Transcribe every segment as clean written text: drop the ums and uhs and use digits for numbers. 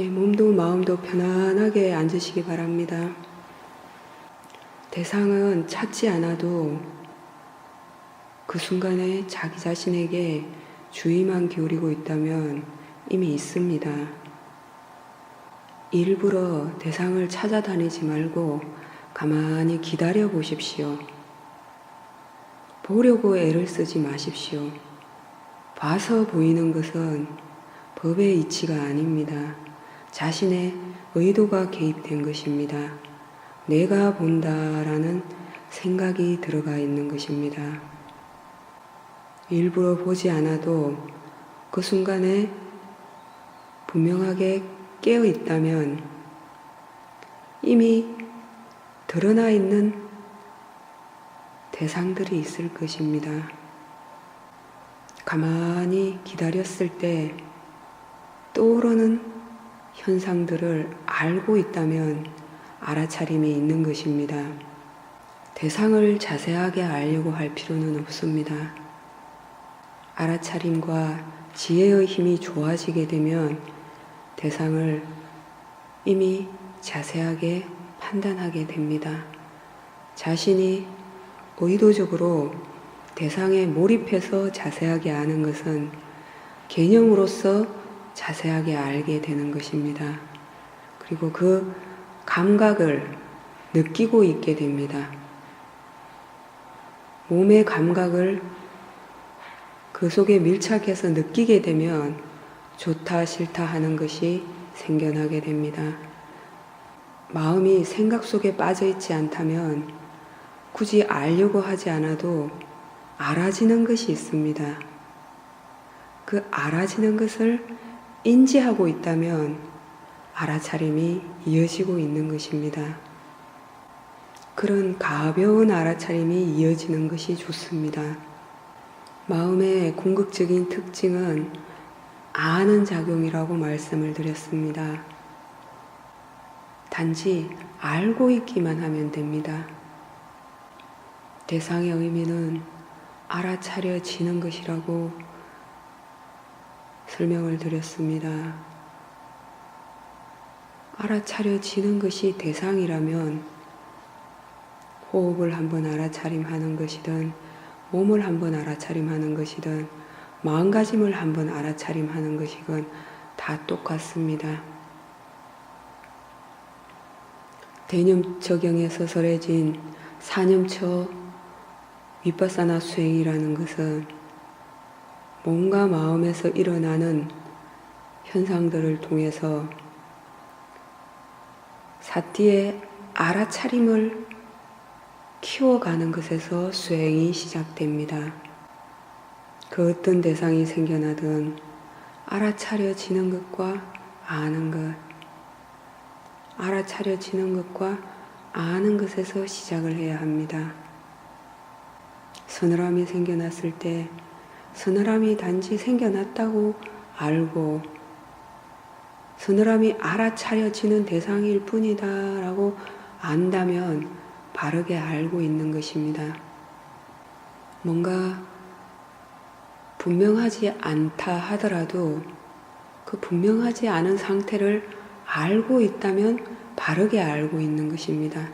몸도 마음도 편안하게 앉으시기 바랍니다. 대상은 찾지 않아도 그 순간에 자기 자신에게 주의만 기울이고 있다면 이미 있습니다. 일부러 대상을 찾아다니지 말고 가만히 기다려 보십시오. 보려고 애를 쓰지 마십시오. 봐서 보이는 것은 법의 이치가 아닙니다. 자신의 의도가 개입된 것입니다. 내가 본다라는 생각이 들어가 있는 것입니다. 일부러 보지 않아도 그 순간에 분명하게 깨어 있다면 이미 드러나 있는 대상들이 있을 것입니다. 가만히 기다렸을 때 떠오르는 현상들을 알고 있다면 알아차림이 있는 것입니다. 대상을 자세하게 알려고 할 필요는 없습니다. 알아차림과 지혜의 힘이 좋아지게 되면 대상을 이미 자세하게 판단하게 됩니다. 자신이 의도적으로 대상에 몰입해서 자세하게 아는 것은 개념으로서 자세하게 알게 되는 것입니다. 그리고 그 감각을 느끼고 있게 됩니다. 몸의 감각을 그 속에 밀착해서 느끼게 되면 좋다 싫다 하는 것이 생겨나게 됩니다. 마음이 생각 속에 빠져 있지 않다면 굳이 알려고 하지 않아도 알아지는 것이 있습니다. 그 알아지는 것을 인지하고 있다면 알아차림이 이어지고 있는 것입니다. 그런 가벼운 알아차림이 이어지는 것이 좋습니다. 마음의 궁극적인 특징은 아는 작용이라고 말씀을 드렸습니다. 단지 알고 있기만 하면 됩니다. 대상의 의미는 알아차려지는 것이라고 설명을 드렸습니다. 알아차려지는 것이 대상이라면 호흡을 한번 알아차림하는 것이든 몸을 한번 알아차림하는 것이든 마음가짐을 한번 알아차림하는 것이건 다 똑같습니다. 대념처경에서 설해진 사념처 위파사나 수행이라는 것은 몸과 마음에서 일어나는 현상들을 통해서 사티의 알아차림을 키워가는 것에서 수행이 시작됩니다. 그 어떤 대상이 생겨나든 알아차려지는 것과 아는 것, 알아차려지는 것과 아는 것에서 시작을 해야 합니다. 서늘함이 생겨났을 때 서늘함이 단지 생겨났다고 알고 서늘함이 알아차려지는 대상일 뿐이다 라고 안다면 바르게 알고 있는 것입니다. 뭔가 분명하지 않다 하더라도 그 분명하지 않은 상태를 알고 있다면 바르게 알고 있는 것입니다.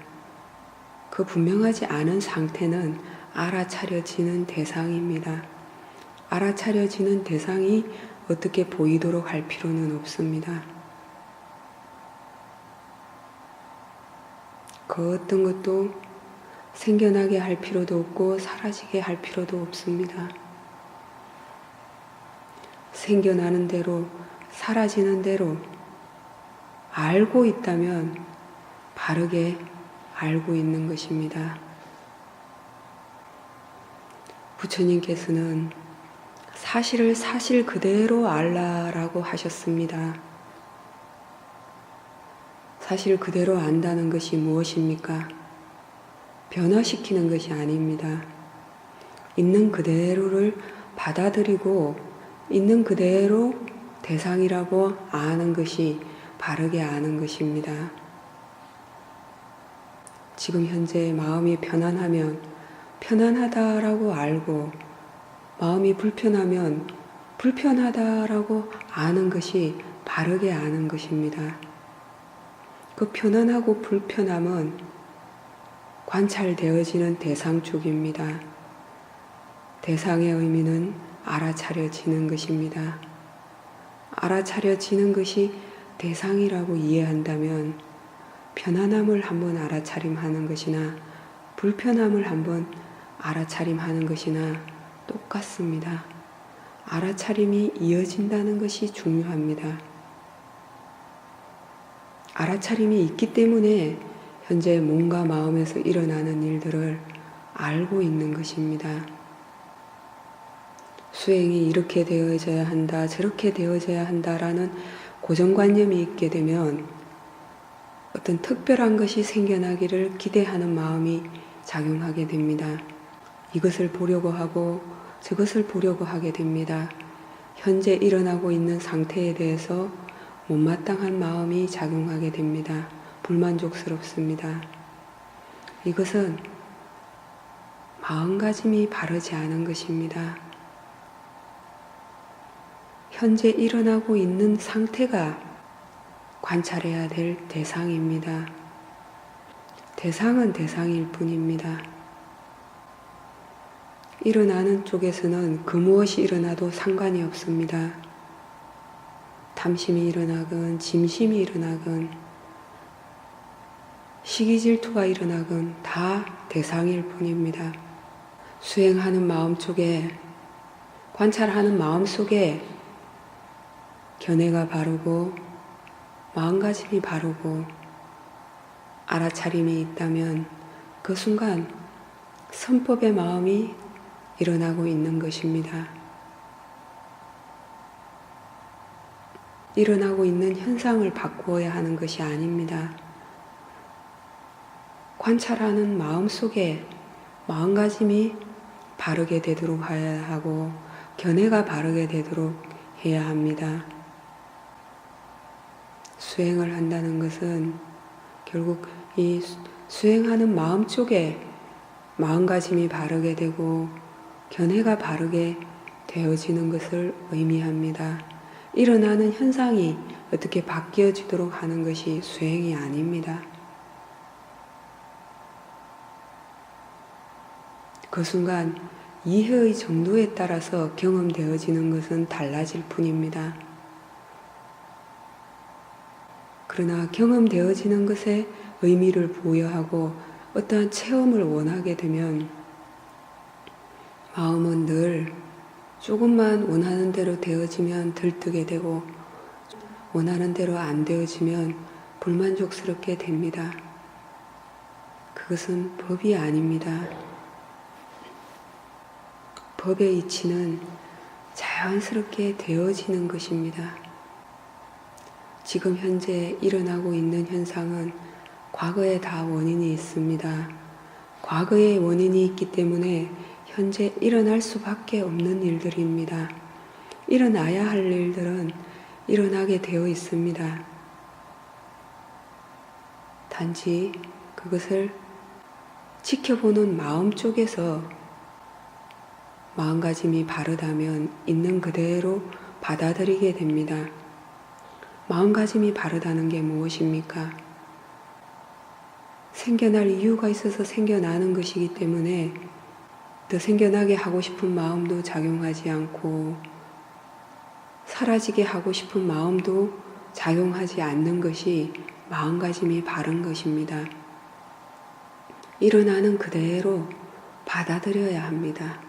그 분명하지 않은 상태는 알아차려지는 대상입니다. 알아차려지는 대상이 어떻게 보이도록 할 필요는 없습니다. 그 어떤 것도 생겨나게 할 필요도 없고 사라지게 할 필요도 없습니다. 생겨나는 대로 사라지는 대로 알고 있다면 바르게 알고 있는 것입니다. 부처님께서는 사실을 사실 그대로 알라라고 하셨습니다. 사실 그대로 안다는 것이 무엇입니까? 변화시키는 것이 아닙니다. 있는 그대로를 받아들이고 있는 그대로 대상이라고 아는 것이 바르게 아는 것입니다. 지금 현재 마음이 편안하면 편안하다라고 알고 마음이 불편하면 불편하다라고 아는 것이 바르게 아는 것입니다. 그 편안하고 불편함은 관찰되어지는 대상 쪽입니다. 대상의 의미는 알아차려지는 것입니다. 알아차려지는 것이 대상이라고 이해한다면 편안함을 한번 알아차림하는 것이나 불편함을 한번 알아차림하는 것이나 똑같습니다. 알아차림이 이어진다는 것이 중요합니다. 알아차림이 있기 때문에 현재 몸과 마음에서 일어나는 일들을 알고 있는 것입니다. 수행이 이렇게 되어져야 한다, 저렇게 되어져야 한다라는 고정관념이 있게 되면 어떤 특별한 것이 생겨나기를 기대하는 마음이 작용하게 됩니다. 이것을 보려고 하고 저것을 보려고 하게 됩니다. 현재 일어나고 있는 상태에 대해서 못마땅한 마음이 작용하게 됩니다. 불만족스럽습니다. 이것은 마음가짐이 바르지 않은 것입니다. 현재 일어나고 있는 상태가 관찰해야 될 대상입니다. 대상은 대상일 뿐입니다. 일어나는 쪽에서는 그 무엇이 일어나도 상관이 없습니다. 탐심이 일어나건 짐심이 일어나건 시기질투가 일어나건 다 대상일 뿐입니다. 수행하는 마음 쪽에 관찰하는 마음 속에 견해가 바르고 마음가짐이 바르고 알아차림이 있다면 그 순간 선법의 마음이 일어나고 있는 것입니다. 일어나고 있는 현상을 바꾸어야 하는 것이 아닙니다. 관찰하는 마음 속에 마음가짐이 바르게 되도록 해야 하고 견해가 바르게 되도록 해야 합니다. 수행을 한다는 것은 결국 이 수행하는 마음 쪽에 마음가짐이 바르게 되고 견해가 바르게 되어지는 것을 의미합니다. 일어나는 현상이 어떻게 바뀌어지도록 하는 것이 수행이 아닙니다. 그 순간 이해의 정도에 따라서 경험되어지는 것은 달라질 뿐입니다. 그러나 경험되어지는 것에 의미를 부여하고 어떠한 체험을 원하게 되면 마음은 늘 조금만 원하는 대로 되어지면 들뜨게 되고 원하는 대로 안 되어지면 불만족스럽게 됩니다. 그것은 법이 아닙니다. 법의 이치는 자연스럽게 되어지는 것입니다. 지금 현재 일어나고 있는 현상은 과거에 다 원인이 있습니다. 과거에 원인이 있기 때문에 현재 일어날 수밖에 없는 일들입니다. 일어나야 할 일들은 일어나게 되어 있습니다. 단지 그것을 지켜보는 마음 쪽에서 마음가짐이 바르다면 있는 그대로 받아들이게 됩니다. 마음가짐이 바르다는 게 무엇입니까? 생겨날 이유가 있어서 생겨나는 것이기 때문에 더 생겨나게 하고 싶은 마음도 작용하지 않고 사라지게 하고 싶은 마음도 작용하지 않는 것이 마음가짐이 바른 것입니다. 일어나는 그대로 받아들여야 합니다.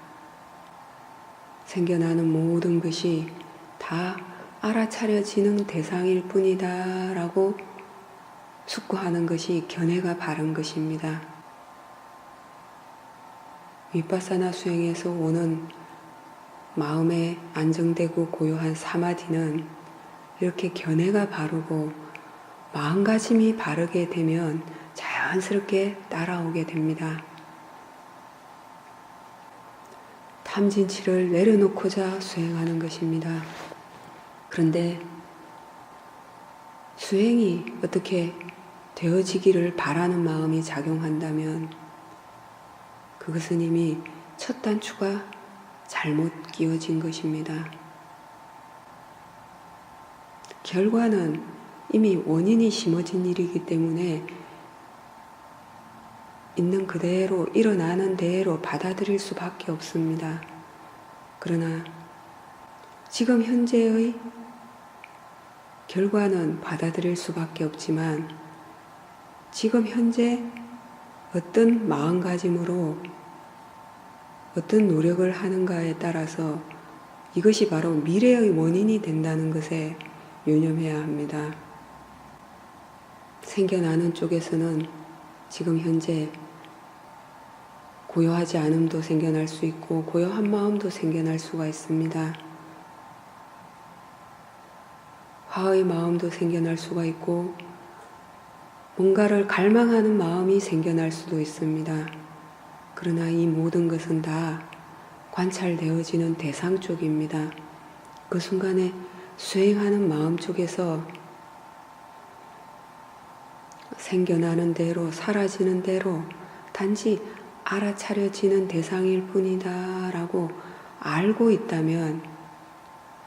생겨나는 모든 것이 다 알아차려지는 대상일 뿐이다 라고 숙고하는 것이 견해가 바른 것입니다. 위파사나 수행에서 오는 마음에 안정되고 고요한 사마디는 이렇게 견해가 바르고 마음가짐이 바르게 되면 자연스럽게 따라오게 됩니다. 탐진치를 내려놓고자 수행하는 것입니다. 그런데 수행이 어떻게 되어지기를 바라는 마음이 작용한다면 그것은 이미 첫 단추가 잘못 끼워진 것입니다. 결과는 이미 원인이 심어진 일이기 때문에 있는 그대로 일어나는 대로 받아들일 수밖에 없습니다. 그러나 지금 현재의 결과는 받아들일 수밖에 없지만 지금 현재 어떤 마음가짐으로 어떤 노력을 하는가에 따라서 이것이 바로 미래의 원인이 된다는 것에 유념해야 합니다. 생겨나는 쪽에서는 지금 현재 고요하지 않음도 생겨날 수 있고 고요한 마음도 생겨날 수가 있습니다. 화의 마음도 생겨날 수가 있고 뭔가를 갈망하는 마음이 생겨날 수도 있습니다. 그러나 이 모든 것은 다 관찰되어지는 대상 쪽입니다. 그 순간에 수행하는 마음 쪽에서 생겨나는 대로 사라지는 대로 단지 알아차려지는 대상일 뿐이다 라고 알고 있다면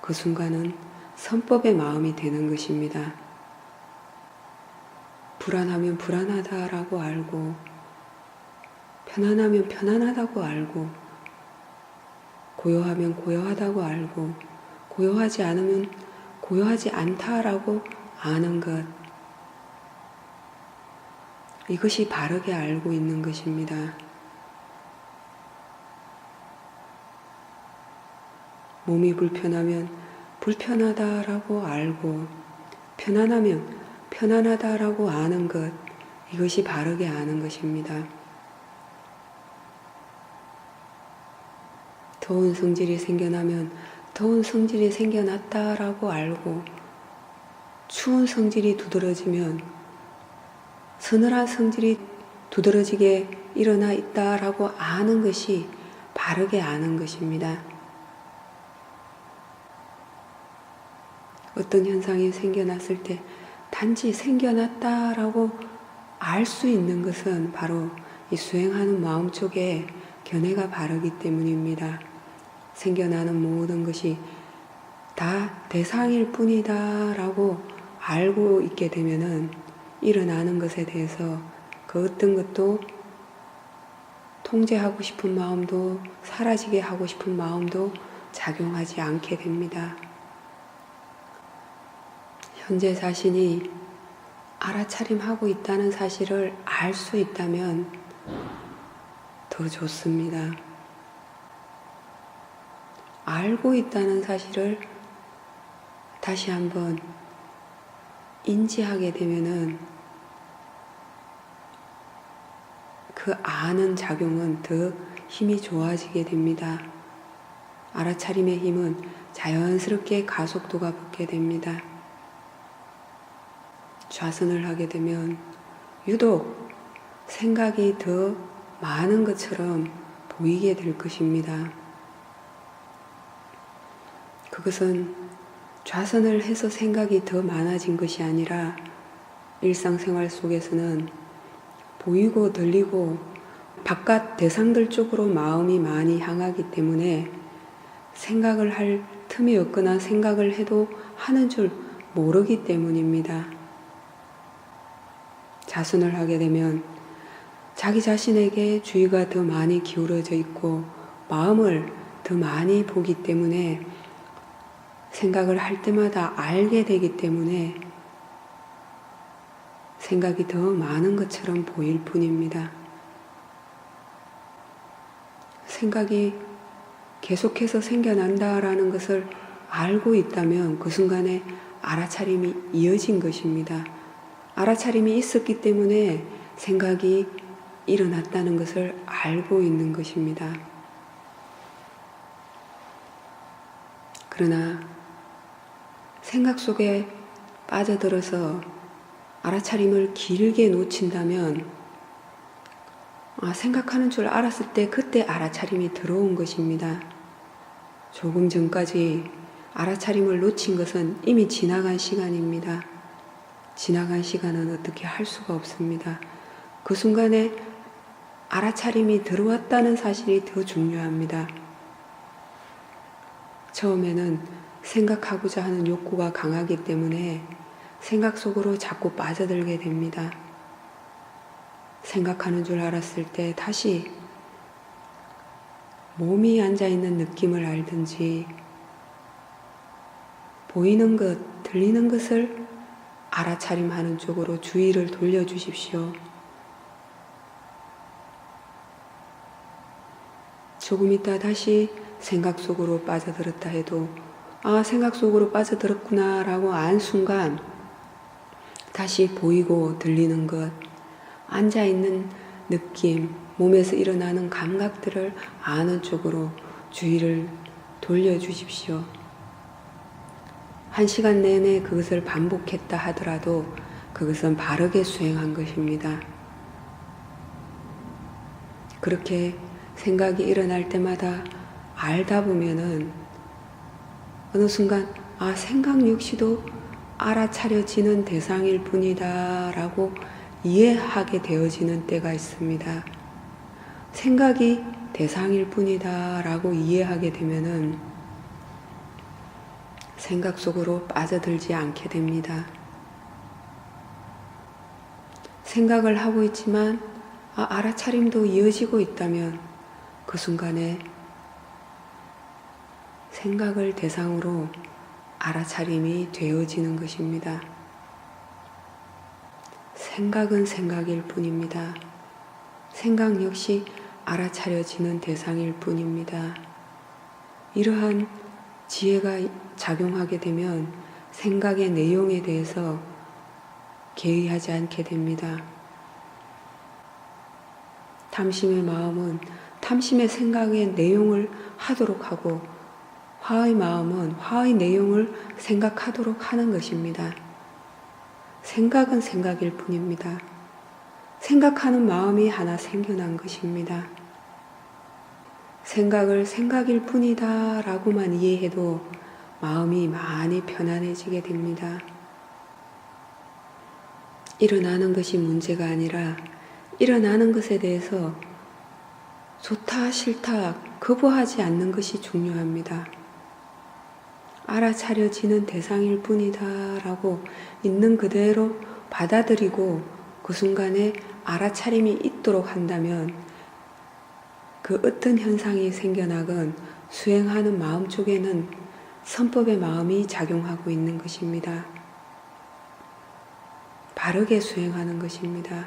그 순간은 선법의 마음이 되는 것입니다. 불안하면 불안하다라고 알고 편안하면 편안하다고 알고 고요하면 고요하다고 알고 고요하지 않으면 고요하지 않다라고 아는 것, 이것이 바르게 알고 있는 것입니다. 몸이 불편하면 불편하다라고 알고 편안하면 편안하다라고 아는 것, 이것이 바르게 아는 것입니다. 더운 성질이 생겨나면 더운 성질이 생겨났다라고 알고 추운 성질이 두드러지면 서늘한 성질이 두드러지게 일어나 있다라고 아는 것이 바르게 아는 것입니다. 어떤 현상이 생겨났을 때 단지 생겨났다라고 알 수 있는 것은 바로 이 수행하는 마음 쪽에 견해가 바르기 때문입니다. 생겨나는 모든 것이 다 대상일 뿐이다 라고 알고 있게 되면은 일어나는 것에 대해서 그 어떤 것도 통제하고 싶은 마음도 사라지게 하고 싶은 마음도 작용하지 않게 됩니다. 현재 자신이 알아차림하고 있다는 사실을 알 수 있다면 더 좋습니다. 알고 있다는 사실을 다시 한번 인지하게 되면은 그 아는 작용은 더 힘이 좋아지게 됩니다. 알아차림의 힘은 자연스럽게 가속도가 붙게 됩니다. 좌선을 하게 되면 유독 생각이 더 많은 것처럼 보이게 될 것입니다. 그것은 좌선을 해서 생각이 더 많아진 것이 아니라 일상생활 속에서는 보이고 들리고 바깥 대상들 쪽으로 마음이 많이 향하기 때문에 생각을 할 틈이 없거나 생각을 해도 하는 줄 모르기 때문입니다. 자선을 하게 되면 자기 자신에게 주의가 더 많이 기울어져 있고 마음을 더 많이 보기 때문에 생각을 할 때마다 알게 되기 때문에 생각이 더 많은 것처럼 보일 뿐입니다. 생각이 계속해서 생겨난다라는 것을 알고 있다면 그 순간에 알아차림이 이어진 것입니다. 알아차림이 있었기 때문에 생각이 일어났다는 것을 알고 있는 것입니다. 그러나 생각 속에 빠져들어서 알아차림을 길게 놓친다면 생각하는 줄 알았을 때 그때 알아차림이 들어온 것입니다. 조금 전까지 알아차림을 놓친 것은 이미 지나간 시간입니다. 지나간 시간은 어떻게 할 수가 없습니다. 그 순간에 알아차림이 들어왔다는 사실이 더 중요합니다. 처음에는 생각하고자 하는 욕구가 강하기 때문에 생각 속으로 자꾸 빠져들게 됩니다. 생각하는 줄 알았을 때 다시 몸이 앉아있는 느낌을 알든지 보이는 것, 들리는 것을 알아차림하는 쪽으로 주의를 돌려주십시오. 조금 있다 다시 생각 속으로 빠져들었다 해도 생각 속으로 빠져들었구나 라고 안 순간 다시 보이고 들리는 것, 앉아있는 느낌, 몸에서 일어나는 감각들을 아는 쪽으로 주의를 돌려주십시오. 1시간 내내 그것을 반복했다 하더라도 그것은 바르게 수행한 것입니다. 그렇게 생각이 일어날 때마다 알다 보면은 어느 순간 생각 역시도 알아차려지는 대상일 뿐이다 라고 이해하게 되어지는 때가 있습니다. 생각이 대상일 뿐이다 라고 이해하게 되면은 생각 속으로 빠져들지 않게 됩니다. 생각을 하고 있지만 알아차림도 이어지고 있다면 그 순간에 생각을 대상으로 알아차림이 되어지는 것입니다. 생각은 생각일 뿐입니다. 생각 역시 알아차려지는 대상일 뿐입니다. 이러한 지혜가 작용하게 되면 생각의 내용에 대해서 개의하지 않게 됩니다. 탐심의 마음은 탐심의 생각의 내용을 하도록 하고 화의 마음은 화의 내용을 생각하도록 하는 것입니다. 생각은 생각일 뿐입니다. 생각하는 마음이 하나 생겨난 것입니다. 생각을 생각일 뿐이다 라고만 이해해도 마음이 많이 편안해지게 됩니다. 일어나는 것이 문제가 아니라 일어나는 것에 대해서 좋다 싫다 거부하지 않는 것이 중요합니다. 알아차려지는 대상일 뿐이다 라고 있는 그대로 받아들이고 그 순간에 알아차림이 있도록 한다면 그 어떤 현상이 생겨나건 수행하는 마음 쪽에는 선법의 마음이 작용하고 있는 것입니다. 바르게 수행하는 것입니다.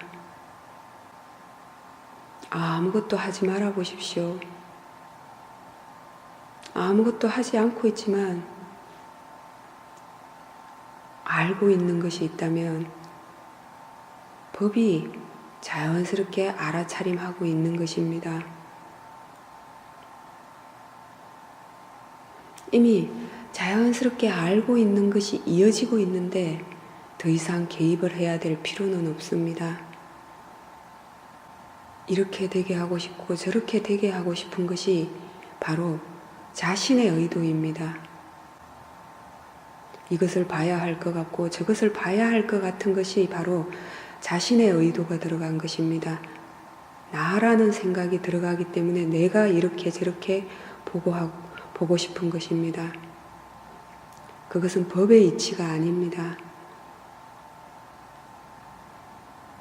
아무것도 하지 말아 보십시오. 아무것도 하지 않고 있지만 알고 있는 것이 있다면 법이 자연스럽게 알아차림하고 있는 것입니다. 이미 자연스럽게 알고 있는 것이 이어지고 있는데 더 이상 개입을 해야 될 필요는 없습니다. 이렇게 되게 하고 싶고 저렇게 되게 하고 싶은 것이 바로 자신의 의도입니다. 이것을 봐야 할 것 같고 저것을 봐야 할 것 같은 것이 바로 자신의 의도가 들어간 것입니다. 나라는 생각이 들어가기 때문에 내가 이렇게 저렇게 보고 싶은 것입니다. 그것은 법의 이치가 아닙니다.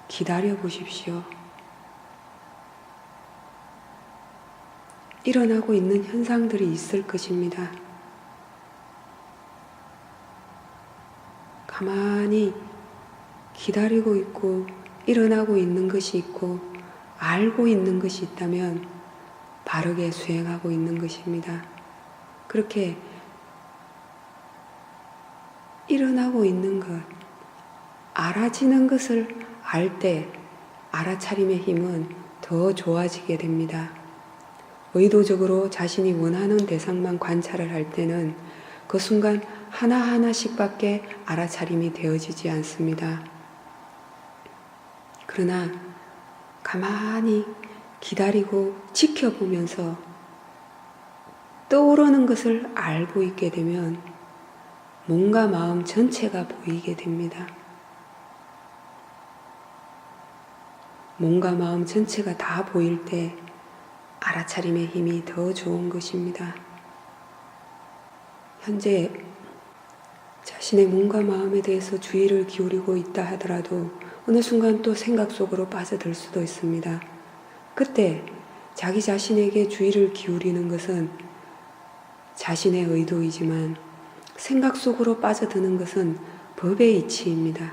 기다려 보십시오. 일어나고 있는 현상들이 있을 것입니다. 가만히 기다리고 있고 일어나고 있는 것이 있고 알고 있는 것이 있다면 바르게 수행하고 있는 것입니다. 그렇게 일어나고 있는 것, 알아지는 것을 알 때 알아차림의 힘은 더 좋아지게 됩니다. 의도적으로 자신이 원하는 대상만 관찰을 할 때는 그 순간 하나하나씩밖에 알아차림이 되어지지 않습니다. 그러나 가만히 기다리고 지켜보면서 떠오르는 것을 알고 있게 되면 몸과 마음 전체가 보이게 됩니다. 몸과 마음 전체가 다 보일 때 알아차림의 힘이 더 좋은 것입니다. 현재 자신의 몸과 마음에 대해서 주의를 기울이고 있다 하더라도 어느 순간 또 생각 속으로 빠져들 수도 있습니다. 그때 자기 자신에게 주의를 기울이는 것은 자신의 의도이지만 생각 속으로 빠져드는 것은 법의 이치입니다.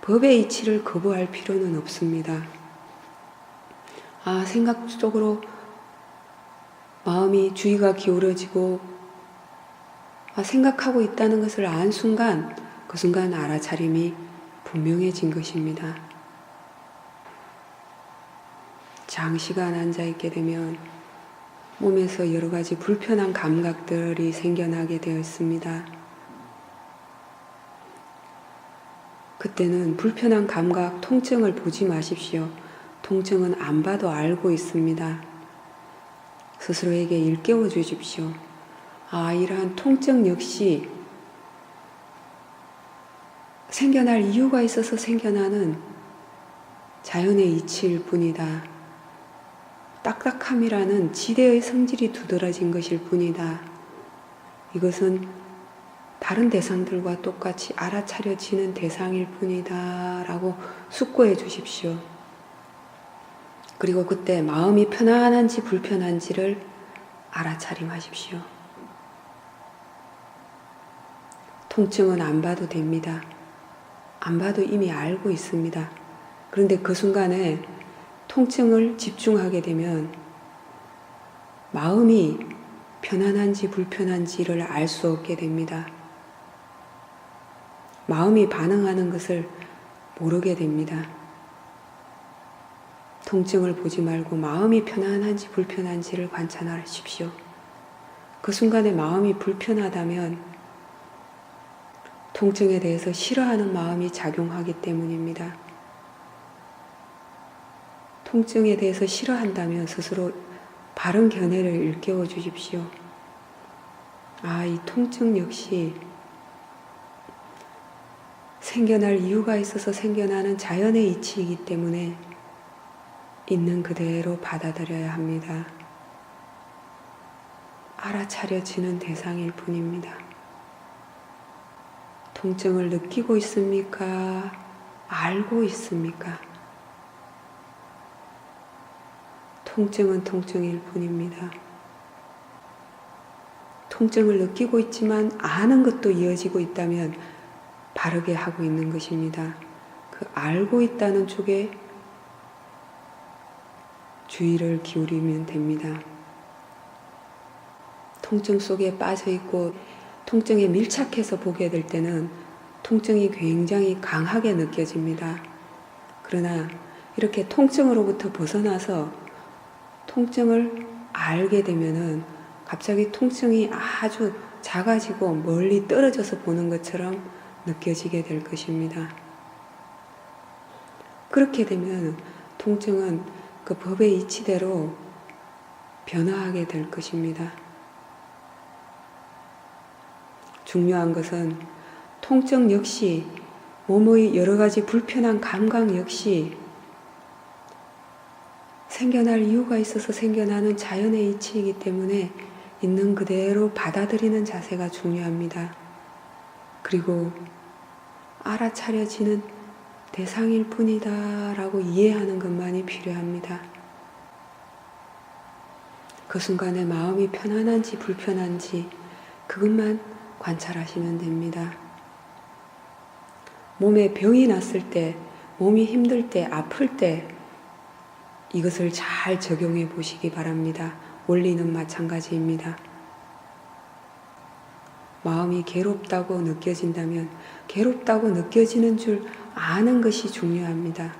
법의 이치를 거부할 필요는 없습니다. 생각 속으로 마음이 주의가 기울어지고 생각하고 있다는 것을 안 순간 그 순간 알아차림이 분명해진 것입니다. 장시간 앉아있게 되면 몸에서 여러 가지 불편한 감각들이 생겨나게 되어 있습니다. 그때는 불편한 감각, 통증을 보지 마십시오. 통증은 안 봐도 알고 있습니다. 스스로에게 일깨워 주십시오. 이러한 통증 역시 생겨날 이유가 있어서 생겨나는 자연의 이치일 뿐이다. 딱딱함이라는 지대의 성질이 두드러진 것일 뿐이다. 이것은 다른 대상들과 똑같이 알아차려지는 대상일 뿐이다 라고 숙고해 주십시오. 그리고 그때 마음이 편안한지 불편한지를 알아차림하십시오. 통증은 안 봐도 됩니다. 안 봐도 이미 알고 있습니다. 그런데 그 순간에 통증을 집중하게 되면 마음이 편안한지 불편한지를 알 수 없게 됩니다. 마음이 반응하는 것을 모르게 됩니다. 통증을 보지 말고 마음이 편안한지 불편한지를 관찰하십시오. 그 순간에 마음이 불편하다면 통증에 대해서 싫어하는 마음이 작용하기 때문입니다. 통증에 대해서 싫어한다면 스스로 바른 견해를 일깨워 주십시오. 이 통증 역시 생겨날 이유가 있어서 생겨나는 자연의 이치이기 때문에 있는 그대로 받아들여야 합니다. 알아차려지는 대상일 뿐입니다. 통증을 느끼고 있습니까? 알고 있습니까? 통증은 통증일 뿐입니다. 통증을 느끼고 있지만 아는 것도 이어지고 있다면 바르게 하고 있는 것입니다. 그 알고 있다는 쪽에 주의를 기울이면 됩니다. 통증 속에 빠져 있고 통증에 밀착해서 보게 될 때는 통증이 굉장히 강하게 느껴집니다. 그러나 이렇게 통증으로부터 벗어나서 통증을 알게 되면은 갑자기 통증이 아주 작아지고 멀리 떨어져서 보는 것처럼 느껴지게 될 것입니다. 그렇게 되면 통증은 그 법의 이치대로 변화하게 될 것입니다. 중요한 것은 통증 역시 몸의 여러 가지 불편한 감각 역시 생겨날 이유가 있어서 생겨나는 자연의 이치이기 때문에 있는 그대로 받아들이는 자세가 중요합니다. 그리고 알아차려지는 대상일 뿐이다 라고 이해하는 것만이 필요합니다. 그 순간에 마음이 편안한지 불편한지 그것만 관찰하시면 됩니다. 몸에 병이 났을 때, 몸이 힘들 때, 아플 때 이것을 잘 적용해 보시기 바랍니다. 원리는 마찬가지입니다. 마음이 괴롭다고 느껴진다면 괴롭다고 느껴지는 줄 아는 것이 중요합니다.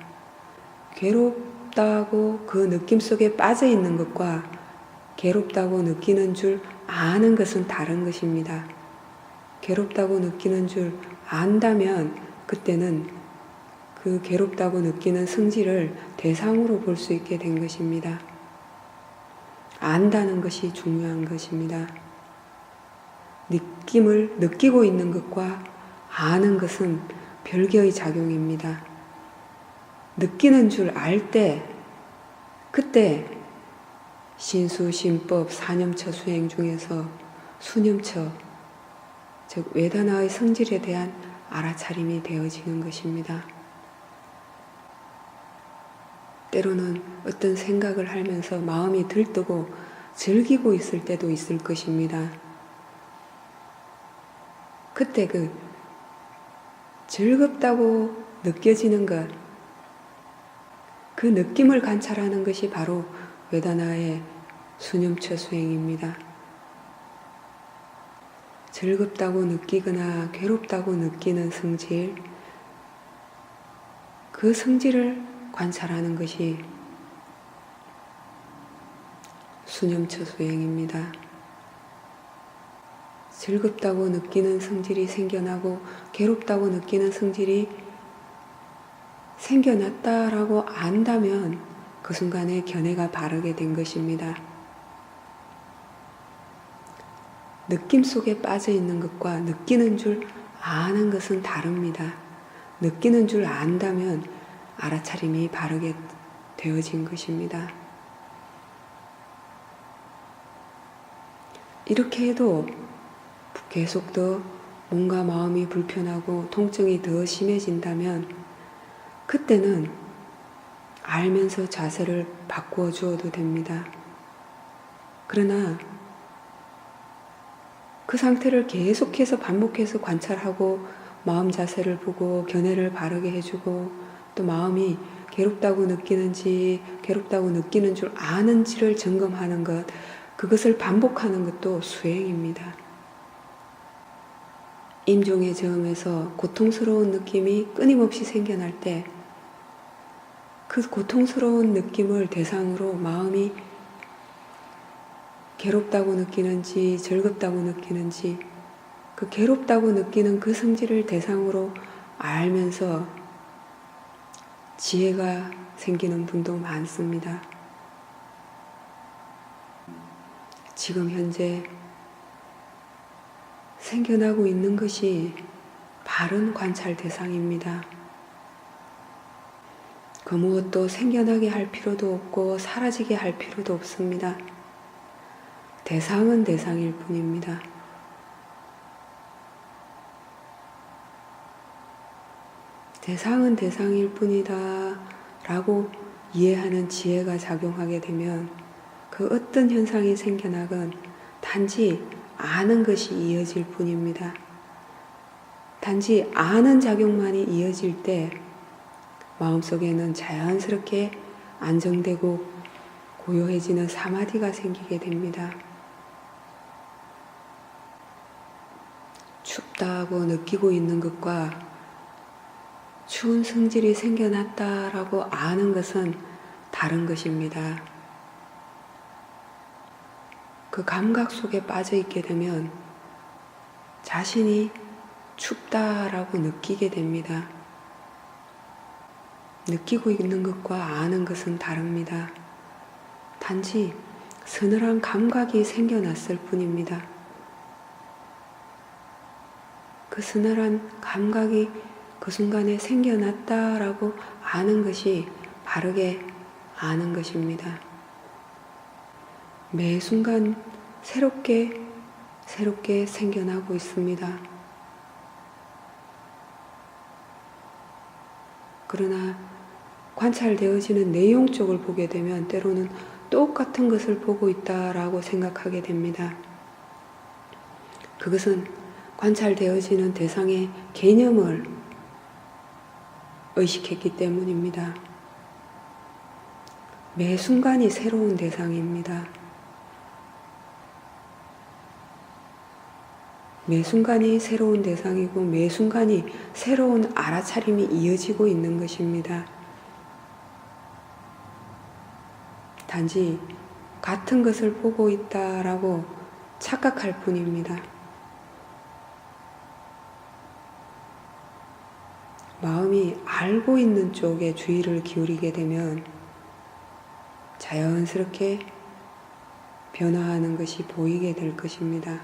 괴롭다고 그 느낌 속에 빠져 있는 것과 괴롭다고 느끼는 줄 아는 것은 다른 것입니다. 괴롭다고 느끼는 줄 안다면 그때는 그 괴롭다고 느끼는 성질을 대상으로 볼 수 있게 된 것입니다. 안다는 것이 중요한 것입니다. 느낌을 느끼고 있는 것과 아는 것은 별개의 작용입니다. 느끼는 줄 알 때, 그때 신수, 신법, 사념처 수행 중에서 수념처, 즉 외단화의 성질에 대한 알아차림이 되어지는 것입니다. 때로는 어떤 생각을 하면서 마음이 들뜨고 즐기고 있을 때도 있을 것입니다. 그때 그 즐겁다고 느껴지는 것, 그 느낌을 관찰하는 것이 바로 외단화의 수념처 수행입니다. 즐겁다고 느끼거나 괴롭다고 느끼는 성질, 그 성질을 관찰하는 것이 수념처 수행입니다. 즐겁다고 느끼는 성질이 생겨나고 괴롭다고 느끼는 성질이 생겨났다라고 안다면 그 순간에 견해가 바르게 된 것입니다. 느낌 속에 빠져 있는 것과 느끼는 줄 아는 것은 다릅니다. 느끼는 줄 안다면 알아차림이 바르게 되어진 것입니다. 이렇게 해도 계속 더 몸과 마음이 불편하고 통증이 더 심해진다면 그때는 알면서 자세를 바꾸어 주어도 됩니다. 그러나 그 상태를 계속해서 반복해서 관찰하고 마음 자세를 보고 견해를 바르게 해주고 또 마음이 괴롭다고 느끼는지 괴롭다고 느끼는 줄 아는지를 점검하는 것, 그것을 반복하는 것도 수행입니다. 임종의 저음에서 고통스러운 느낌이 끊임없이 생겨날 때 그 고통스러운 느낌을 대상으로 마음이 괴롭다고 느끼는지 즐겁다고 느끼는지 그 괴롭다고 느끼는 그 성질을 대상으로 알면서 지혜가 생기는 분도 많습니다. 지금 현재 생겨나고 있는 것이 바른 관찰 대상입니다. 그 무엇도 생겨나게 할 필요도 없고 사라지게 할 필요도 없습니다. 대상은 대상일 뿐입니다. 대상은 대상일 뿐이다 라고 이해하는 지혜가 작용하게 되면 그 어떤 현상이 생겨나건 단지 아는 것이 이어질 뿐입니다. 단지 아는 작용만이 이어질 때 마음속에는 자연스럽게 안정되고 고요해지는 사마디가 생기게 됩니다. 춥다고 느끼고 있는 것과 추운 성질이 생겨났다라고 아는 것은 다른 것입니다. 그 감각 속에 빠져 있게 되면 자신이 춥다라고 느끼게 됩니다. 느끼고 있는 것과 아는 것은 다릅니다. 단지 서늘한 감각이 생겨났을 뿐입니다. 그 서늘한 감각이 그 순간에 생겨났다라고 아는 것이 바르게 아는 것입니다. 매 순간 새롭게 생겨나고 있습니다. 그러나 관찰되어지는 내용 쪽을 보게 되면 때로는 똑같은 것을 보고 있다라고 생각하게 됩니다. 그것은 관찰되어지는 대상의 개념을 의식했기 때문입니다. 매 순간이 새로운 대상입니다. 매 순간이 새로운 대상이고 매 순간이 새로운 알아차림이 이어지고 있는 것입니다. 단지 같은 것을 보고 있다라고 착각할 뿐입니다. 마음이 알고 있는 쪽에 주의를 기울이게 되면 자연스럽게 변화하는 것이 보이게 될 것입니다.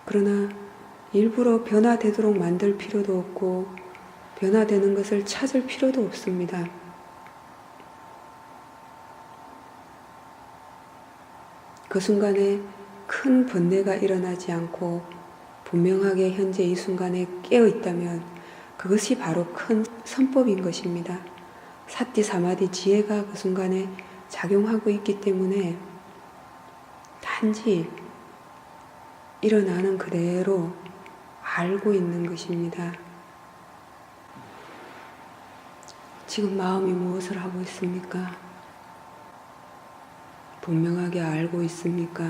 그러나 일부러 변화되도록 만들 필요도 없고 변화되는 것을 찾을 필요도 없습니다. 그 순간에 큰 번뇌가 일어나지 않고 분명하게 현재 이 순간에 깨어 있다면 그것이 바로 큰 선법인 것입니다. 사티 사마디 지혜가 그 순간에 작용하고 있기 때문에 단지 일어나는 그대로 알고 있는 것입니다. 지금 마음이 무엇을 하고 있습니까? 분명하게 알고 있습니까?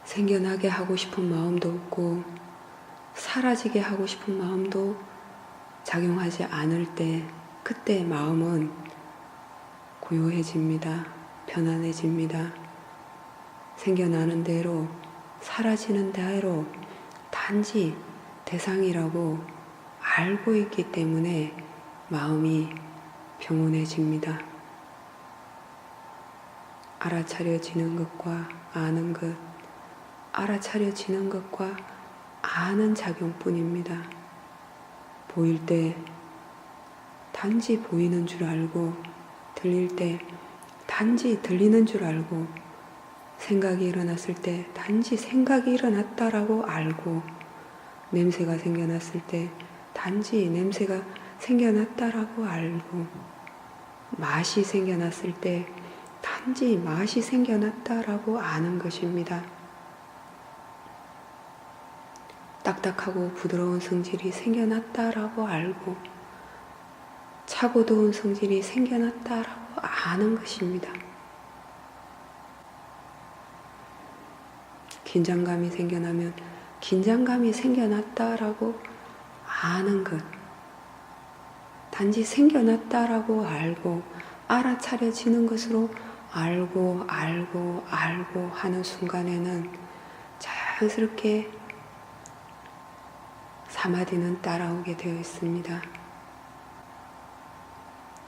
생겨나게 하고 싶은 마음도 없고 사라지게 하고 싶은 마음도 작용하지 않을 때 그때 마음은 고요해집니다. 편안해집니다. 생겨나는 대로 사라지는 대로 단지 대상이라고 알고 있기 때문에 마음이 평온해집니다. 알아차려지는 것과 아는 것, 알아차려지는 것과 아는 작용뿐입니다. 보일 때 단지 보이는 줄 알고, 들릴 때 단지 들리는 줄 알고, 생각이 일어났을 때 단지 생각이 일어났다라고 알고, 냄새가 생겨났을 때 단지 냄새가 생겨났다라고 알고, 맛이 생겨났을 때 단지 맛이 생겨났다라고 아는 것입니다. 딱딱하고 부드러운 성질이 생겨났다라고 알고 차고 더운 성질이 생겨났다라고 아는 것입니다. 긴장감이 생겨나면 긴장감이 생겨났다라고 아는 것. 단지 생겨났다라고 알고 알아차려지는 것으로 알고 하는 순간에는 자연스럽게 사마디는 따라오게 되어 있습니다.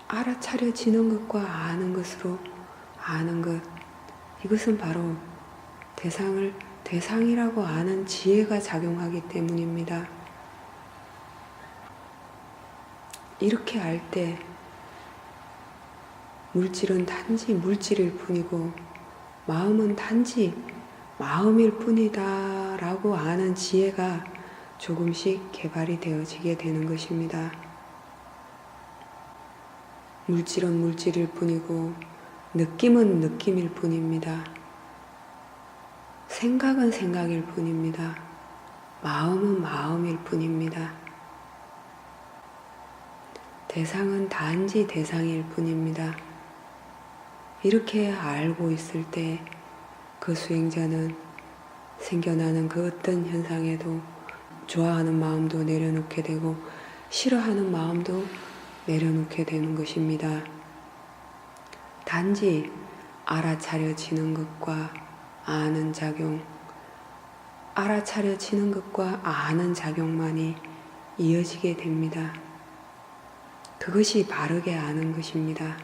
알아차려지는 것과 아는 것으로 아는 것, 이것은 바로 대상을 대상이라고 아는 지혜가 작용하기 때문입니다. 이렇게 알 때 물질은 단지 물질일 뿐이고 마음은 단지 마음일 뿐이다 라고 아는 지혜가 조금씩 개발이 되어지게 되는 것입니다. 물질은 물질일 뿐이고 느낌은 느낌일 뿐입니다. 생각은 생각일 뿐입니다. 마음은 마음일 뿐입니다. 대상은 단지 대상일 뿐입니다. 이렇게 알고 있을 때 그 수행자는 생겨나는 그 어떤 현상에도 좋아하는 마음도 내려놓게 되고 싫어하는 마음도 내려놓게 되는 것입니다. 단지 알아차려지는 것과 아는 작용, 알아차려지는 것과 아는 작용만이 이어지게 됩니다. 그것이 바르게 아는 것입니다.